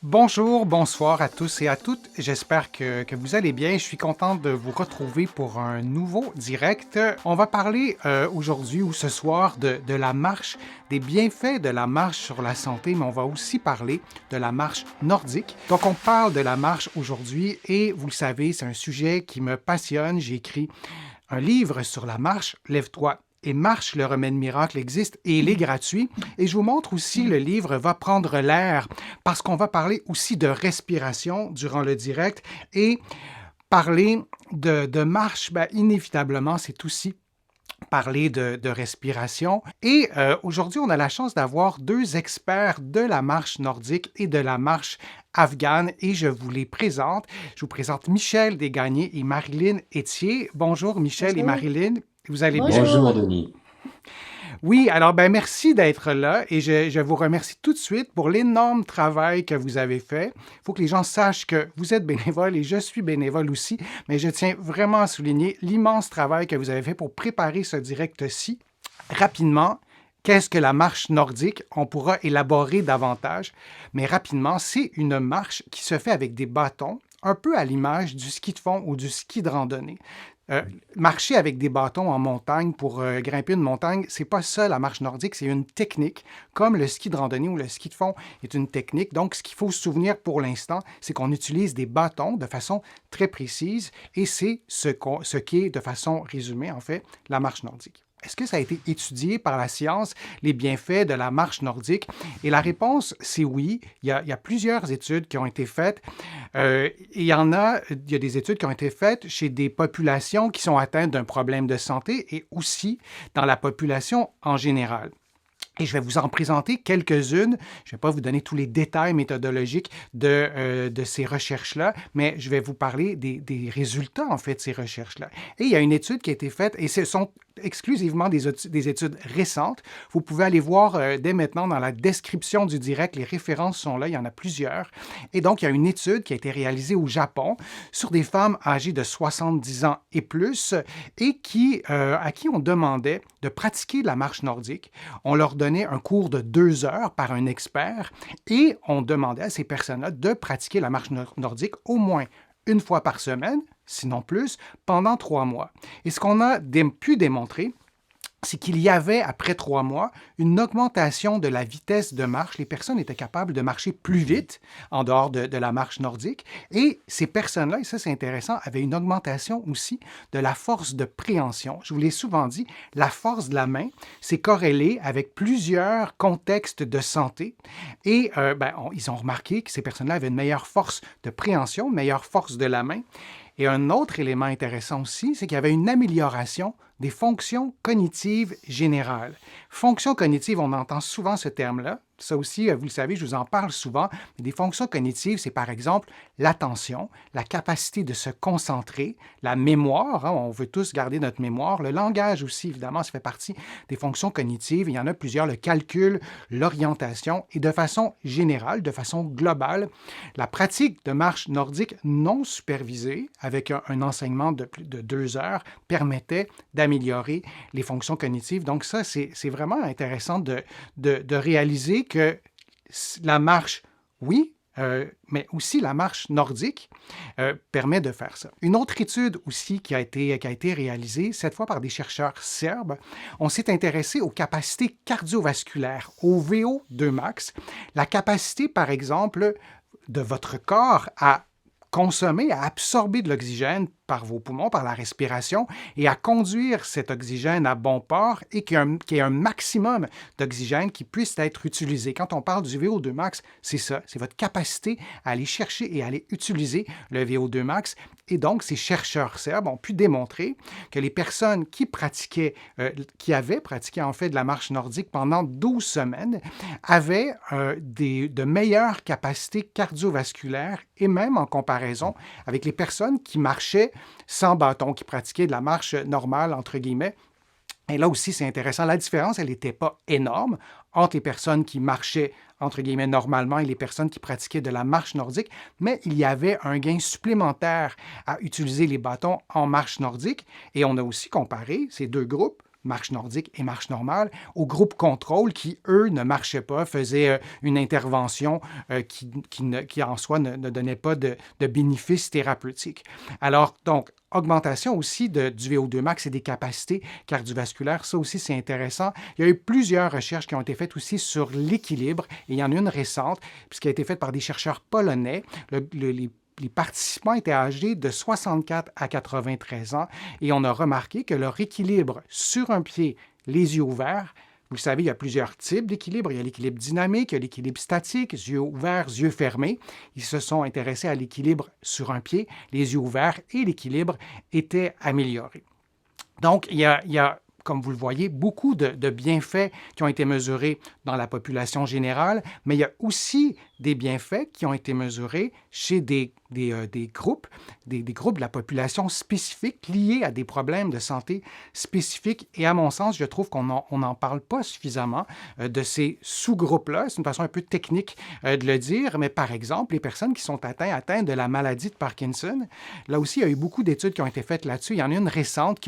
Bonjour, bonsoir à tous et à toutes. J'espère que vous allez bien. Je suis content de vous retrouver pour un nouveau direct. On va parler aujourd'hui ou ce soir de la marche, des bienfaits de la marche sur la santé, mais on va aussi parler de la marche nordique. Donc, on parle de la marche aujourd'hui et vous le savez, c'est un sujet qui me passionne. J'ai écrit un livre sur la marche, Lève-toi et marche, le remède miracle existe et il est gratuit. Et je vous montre aussi le livre Va prendre l'air parce qu'on va parler aussi de respiration durant le direct et parler de marche, ben, inévitablement, c'est aussi parler de respiration. Et aujourd'hui, on a la chance d'avoir deux experts de la marche nordique et de la marche afghane et je vous les présente. Je vous présente Michel Desgagnés et Marilyn Etier. Bonjour Michel et Bonjour. Marilyn, vous allez bien? Bonjour. Bonjour Denis. Oui, alors ben merci d'être là et je vous remercie tout de suite pour l'énorme travail que vous avez fait. Il faut que les gens sachent que vous êtes bénévole et je suis bénévole aussi, mais je tiens vraiment à souligner l'immense travail que vous avez fait pour préparer ce direct-ci. Rapidement, qu'est-ce que la marche nordique? On pourra élaborer davantage, mais rapidement, c'est une marche qui se fait avec des bâtons, un peu à l'image du ski de fond ou du ski de randonnée. Euh, Marcher avec des bâtons en montagne pour grimper une montagne, c'est pas ça la marche nordique, c'est une technique, comme le ski de randonnée ou le ski de fond est une technique. Donc, ce qu'il faut se souvenir pour l'instant, c'est qu'on utilise des bâtons de façon très précise et c'est ce qu'est, de façon résumée, en fait, la marche nordique. Est-ce que ça a été étudié par la science, les bienfaits de la marche nordique? Et la réponse, c'est oui. Il y a plusieurs études qui ont été faites. Il y a des études qui ont été faites chez des populations qui sont atteintes d'un problème de santé et aussi dans la population en général. Et je vais vous en présenter quelques-unes. Je ne vais pas vous donner tous les détails méthodologiques de ces recherches-là, mais je vais vous parler des résultats, en fait, de ces recherches-là. Et il y a une étude qui a été faite, et ce sont exclusivement des études récentes. Vous pouvez aller voir dès maintenant dans la description du direct, les références sont là, il y en a plusieurs. Et donc, il y a une étude qui a été réalisée au Japon sur des femmes âgées de 70 ans et plus et à qui on demandait de pratiquer la marche nordique. On leur donnait un cours de 2 heures par un expert et on demandait à ces personnes-là de pratiquer la marche nordique au moins une fois par semaine, sinon plus, pendant 3 mois. Et ce qu'on a pu démontrer, c'est qu'il y avait, après 3 mois, une augmentation de la vitesse de marche. Les personnes étaient capables de marcher plus vite en dehors de la marche nordique. Et ces personnes-là, et ça c'est intéressant, avaient une augmentation aussi de la force de préhension. Je vous l'ai souvent dit, la force de la main, c'est corrélé avec plusieurs contextes de santé. Et ils ont remarqué que ces personnes-là avaient une meilleure force de préhension, une meilleure force de la main. Et un autre élément intéressant aussi, c'est qu'il y avait une amélioration des fonctions cognitives générales. Fonctions cognitives, on entend souvent ce terme-là. Ça aussi, vous le savez, je vous en parle souvent. Mais des fonctions cognitives, c'est par exemple l'attention, la capacité de se concentrer, la mémoire, hein, on veut tous garder notre mémoire, le langage aussi, évidemment, ça fait partie des fonctions cognitives. Il y en a plusieurs, le calcul, l'orientation et de façon générale, de façon globale, la pratique de marche nordique non supervisée avec un enseignement de plus de 2 heures permettait d'améliorer les fonctions cognitives. Donc ça, c'est vraiment intéressant de réaliser que la marche, oui, mais aussi la marche nordique permet de faire ça. Une autre étude aussi qui a été réalisée, cette fois par des chercheurs serbes, on s'est intéressé aux capacités cardiovasculaires, au VO2 max, la capacité, par exemple, de votre corps à consommer, à absorber de l'oxygène par vos poumons, par la respiration, et à conduire cet oxygène à bon port et qu'il y ait un maximum d'oxygène qui puisse être utilisé. Quand on parle du VO2 max, c'est ça, c'est votre capacité à aller chercher et à aller utiliser le VO2 max. Et donc, ces chercheurs serbes ont pu démontrer que les personnes qui avaient pratiqué en fait de la marche nordique pendant 12 semaines avaient de meilleures capacités cardiovasculaires et même en comparaison avec les personnes qui marchaient sans bâton, qui pratiquaient de la marche normale, entre guillemets. Et là aussi, c'est intéressant. La différence, elle n'était pas énorme entre les personnes qui marchaient, entre guillemets, normalement et les personnes qui pratiquaient de la marche nordique, mais il y avait un gain supplémentaire à utiliser les bâtons en marche nordique. Et on a aussi comparé ces deux groupes marche nordique et marche normale, au groupe contrôle qui, eux, ne marchaient pas, faisaient une intervention qui en soi ne donnait pas de bénéfices thérapeutiques. Alors, donc, augmentation aussi du VO2 max et des capacités cardiovasculaires, ça aussi c'est intéressant. Il y a eu plusieurs recherches qui ont été faites aussi sur l'équilibre, et il y en a une récente, qui a été faite par des chercheurs polonais. Les participants étaient âgés de 64 à 93 ans et on a remarqué que leur équilibre sur un pied, les yeux ouverts, vous le savez, il y a plusieurs types d'équilibre. Il y a l'équilibre dynamique, il y a l'équilibre statique, yeux ouverts, yeux fermés. Ils se sont intéressés à l'équilibre sur un pied, les yeux ouverts, et l'équilibre était amélioré. Donc, il y a, comme vous le voyez, beaucoup de bienfaits qui ont été mesurés dans la population générale, mais il y a aussi des bienfaits qui ont été mesurés chez des groupes de la population spécifiques liés à des problèmes de santé spécifiques. Et à mon sens, je trouve qu'on n'en parle pas suffisamment de ces sous-groupes-là. C'est une façon un peu technique de le dire, mais par exemple, les personnes qui sont atteintes de la maladie de Parkinson, là aussi, il y a eu beaucoup d'études qui ont été faites là-dessus. Il y en a une récente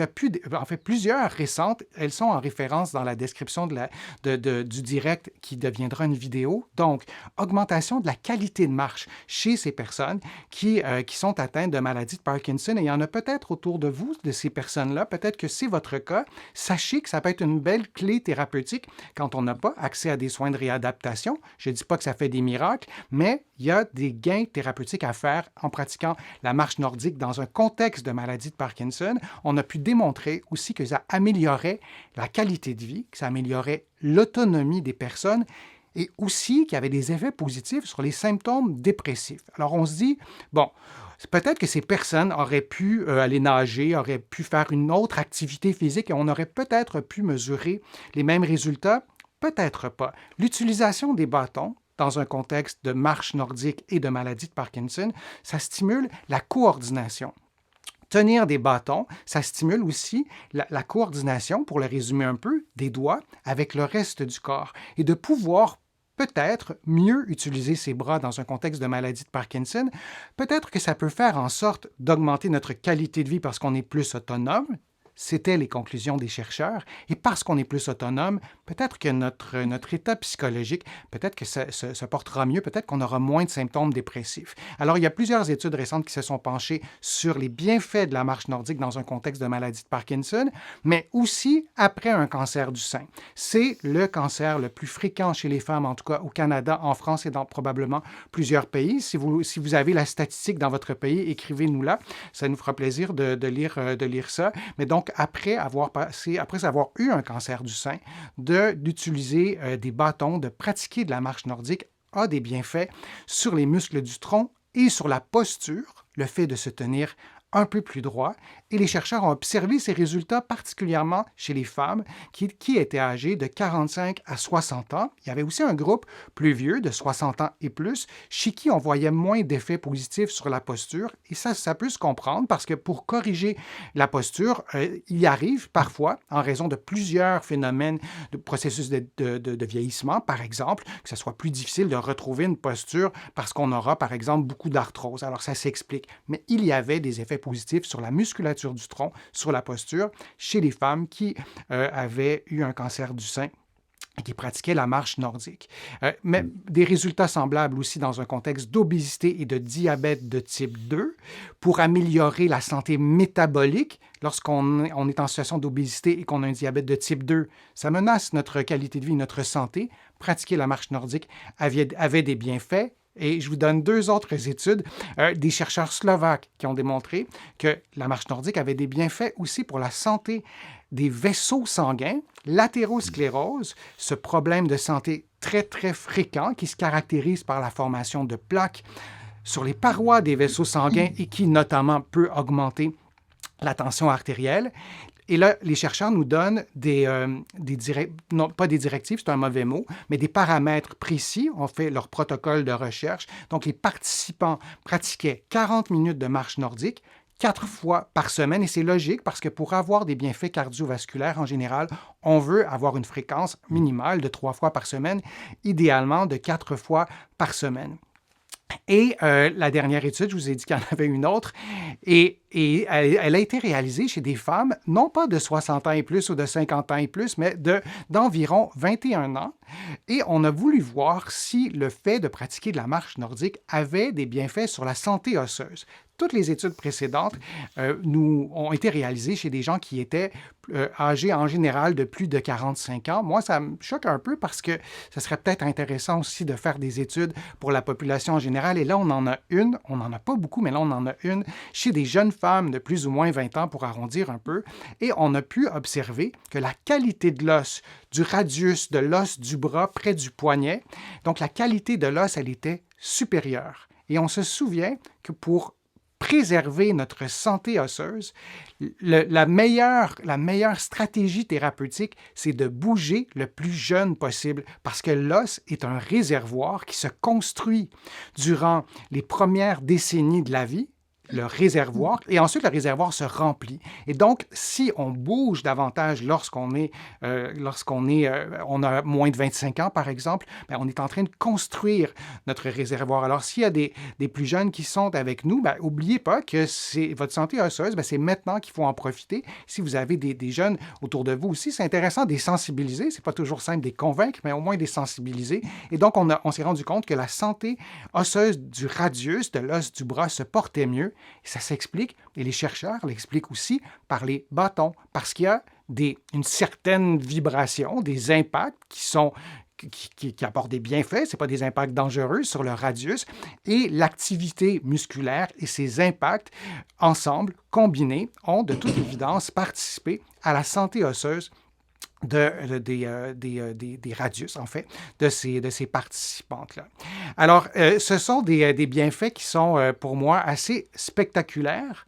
plusieurs récentes. Elles sont en référence dans la description du direct qui deviendra une vidéo. Donc, augmentation de la qualité de marche chez ces personnes qui sont atteintes de maladie de Parkinson. Et il y en a peut-être autour de vous, de ces personnes-là. Peut-être que c'est votre cas. Sachez que ça peut être une belle clé thérapeutique quand on n'a pas accès à des soins de réadaptation. Je ne dis pas que ça fait des miracles, mais il y a des gains thérapeutiques à faire en pratiquant la marche nordique dans un contexte de maladie de Parkinson. On a pu démontrer aussi que ça améliorait la qualité de vie, que ça améliorait l'autonomie des personnes et aussi qu'il y avait des effets positifs sur les symptômes dépressifs. Alors on se dit, bon, peut-être que ces personnes auraient pu aller nager, auraient pu faire une autre activité physique et on aurait peut-être pu mesurer les mêmes résultats, peut-être pas. L'utilisation des bâtons dans un contexte de marche nordique et de maladie de Parkinson, ça stimule la coordination. Tenir des bâtons, ça stimule aussi la coordination, pour le résumer un peu, des doigts avec le reste du corps et de pouvoir peut-être mieux utiliser ses bras dans un contexte de maladie de Parkinson. Peut-être que ça peut faire en sorte d'augmenter notre qualité de vie parce qu'on est plus autonome. C'était les conclusions des chercheurs. Et parce qu'on est plus autonome, peut-être que notre état psychologique, peut-être que ça se portera mieux, peut-être qu'on aura moins de symptômes dépressifs. Alors, il y a plusieurs études récentes qui se sont penchées sur les bienfaits de la marche nordique dans un contexte de maladie de Parkinson, mais aussi après un cancer du sein. C'est le cancer le plus fréquent chez les femmes, en tout cas au Canada, en France et dans probablement plusieurs pays. Si vous avez la statistique dans votre pays, écrivez-nous là. Ça nous fera plaisir de lire ça. Mais donc, après avoir eu un cancer du sein, d'utiliser des bâtons, de pratiquer de la marche nordique a des bienfaits sur les muscles du tronc et sur la posture, le fait de se tenir un peu plus droit. Et les chercheurs ont observé ces résultats particulièrement chez les femmes qui étaient âgées de 45 à 60 ans. Il y avait aussi un groupe plus vieux, de 60 ans et plus, chez qui on voyait moins d'effets positifs sur la posture. Et ça peut se comprendre parce que pour corriger la posture, il arrive parfois, en raison de plusieurs phénomènes de processus de vieillissement, par exemple, que ce soit plus difficile de retrouver une posture parce qu'on aura, par exemple, beaucoup d'arthrose. Alors, ça s'explique. Mais il y avait des effets positifs sur la musculature du tronc, sur la posture, chez les femmes qui avaient eu un cancer du sein et qui pratiquaient la marche nordique. Mais des résultats semblables aussi dans un contexte d'obésité et de diabète de type 2 pour améliorer la santé métabolique. Lorsqu'on est en situation d'obésité et qu'on a un diabète de type 2, ça menace notre qualité de vie, notre santé. Pratiquer la marche nordique avait des bienfaits. Et je vous donne deux autres études, des chercheurs slovaques qui ont démontré que la marche nordique avait des bienfaits aussi pour la santé des vaisseaux sanguins, l'athérosclérose, ce problème de santé très, très fréquent qui se caractérise par la formation de plaques sur les parois des vaisseaux sanguins et qui notamment peut augmenter la tension artérielle. Et là, les chercheurs nous donnent non pas des directives, c'est un mauvais mot, mais des paramètres précis. On fait leur protocole de recherche. Donc, les participants pratiquaient 40 minutes de marche nordique 4 fois par semaine. Et c'est logique parce que pour avoir des bienfaits cardiovasculaires en général, on veut avoir une fréquence minimale de 3 fois par semaine, idéalement de 4 fois par semaine. Et la dernière étude, je vous ai dit qu'il y en avait une autre, et elle a été réalisée chez des femmes, non pas de 60 ans et plus ou de 50 ans et plus, mais d'environ 21 ans. Et on a voulu voir si le fait de pratiquer de la marche nordique avait des bienfaits sur la santé osseuse. Toutes les études précédentes ont été réalisées chez des gens qui étaient âgés en général de plus de 45 ans. Moi, ça me choque un peu parce que ce serait peut-être intéressant aussi de faire des études pour la population en général. Et là, on en a une, on n'en a pas beaucoup, mais là, on en a une chez des jeunes femmes de plus ou moins 20 ans pour arrondir un peu. Et on a pu observer que la qualité de l'os, du radius, de l'os du bras près du poignet, donc la qualité de l'os, elle était supérieure. Et on se souvient que pour préserver notre santé osseuse, la meilleure stratégie thérapeutique, c'est de bouger le plus jeune possible parce que l'os est un réservoir qui se construit durant les premières décennies de la vie, le réservoir, et ensuite le réservoir se remplit. Et donc, si on bouge davantage lorsqu'on a moins de 25 ans, par exemple, bien, on est en train de construire notre réservoir. Alors, s'il y a des plus jeunes qui sont avec nous, n'oubliez pas que votre santé osseuse, c'est maintenant qu'il faut en profiter. Si vous avez des jeunes autour de vous aussi, c'est intéressant de les sensibiliser. Ce n'est pas toujours simple de les convaincre, mais au moins de les sensibiliser. Et donc, on s'est rendu compte que la santé osseuse du radius, de l'os du bras, se portait mieux. Et ça s'explique, et les chercheurs l'expliquent aussi, par les bâtons, parce qu'il y a une certaine vibration, des impacts qui apportent des bienfaits, ce pas des impacts dangereux sur le radius, et l'activité musculaire et ces impacts, ensemble, combinés, ont de toute évidence participé à la santé osseuse des radius, en fait, de ces participantes-là. Alors, ce sont des bienfaits qui sont, pour moi, assez spectaculaires.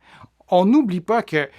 On n'oublie pas que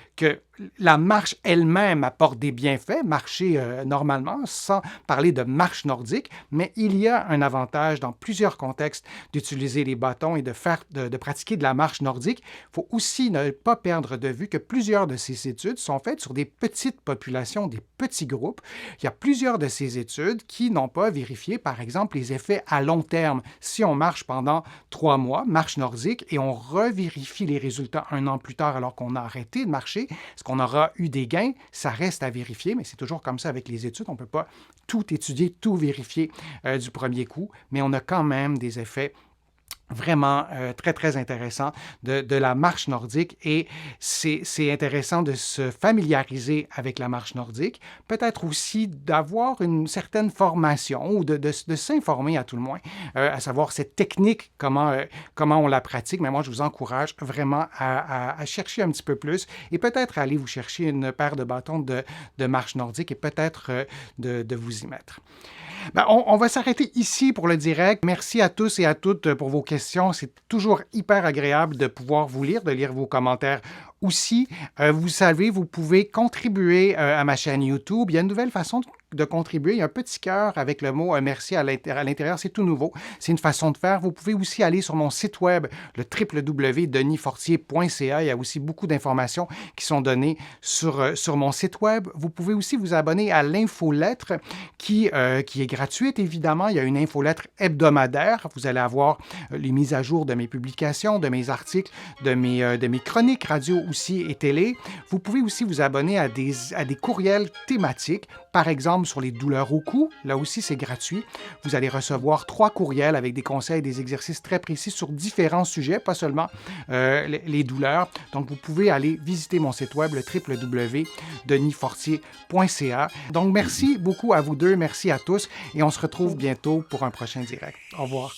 la marche elle-même apporte des bienfaits, marcher normalement, sans parler de marche nordique, mais il y a un avantage dans plusieurs contextes d'utiliser les bâtons et de pratiquer de la marche nordique. Il faut aussi ne pas perdre de vue que plusieurs de ces études sont faites sur des petites populations, des petits groupes. Il y a plusieurs de ces études qui n'ont pas vérifié, par exemple, les effets à long terme. Si on marche pendant 3 mois, marche nordique, et on revérifie les résultats 1 an plus tard alors qu'on a arrêté de marcher, est-ce qu'on aura eu des gains? Ça reste à vérifier, mais c'est toujours comme ça avec les études. On ne peut pas tout étudier, tout vérifier du premier coup, mais on a quand même des effets vraiment très, très intéressant de la marche nordique, et c'est intéressant de se familiariser avec la marche nordique, peut-être aussi d'avoir une certaine formation ou de s'informer à tout le moins, à savoir cette technique, comment on la pratique. Mais moi, je vous encourage vraiment à chercher un petit peu plus et peut-être aller vous chercher une paire de bâtons de marche nordique et peut-être de vous y mettre. On va s'arrêter ici pour le direct. Merci à tous et à toutes pour vos questions. C'est toujours hyper agréable de pouvoir vous lire, de lire vos commentaires aussi. Vous savez, vous pouvez contribuer à ma chaîne YouTube. Il y a une nouvelle façon de contribuer. Il y a un petit cœur avec le mot merci à l'intérieur. C'est tout nouveau. C'est une façon de faire. Vous pouvez aussi aller sur mon site web, le www.denisfortier.ca. Il y a aussi beaucoup d'informations qui sont données sur mon site web. Vous pouvez aussi vous abonner à l'infolettre qui est gratuite, évidemment. Il y a une infolettre hebdomadaire. Vous allez avoir les mises à jour de mes publications, de mes articles, de mes chroniques radio aussi et télé. Vous pouvez aussi vous abonner à des courriels thématiques, par exemple sur les douleurs au cou. Là aussi, c'est gratuit. Vous allez recevoir 3 courriels avec des conseils et des exercices très précis sur différents sujets, pas seulement les douleurs. Donc, vous pouvez aller visiter mon site web, le www.denisfortier.ca. Donc, merci beaucoup à vous deux, merci à tous, et on se retrouve bientôt pour un prochain direct. Au revoir.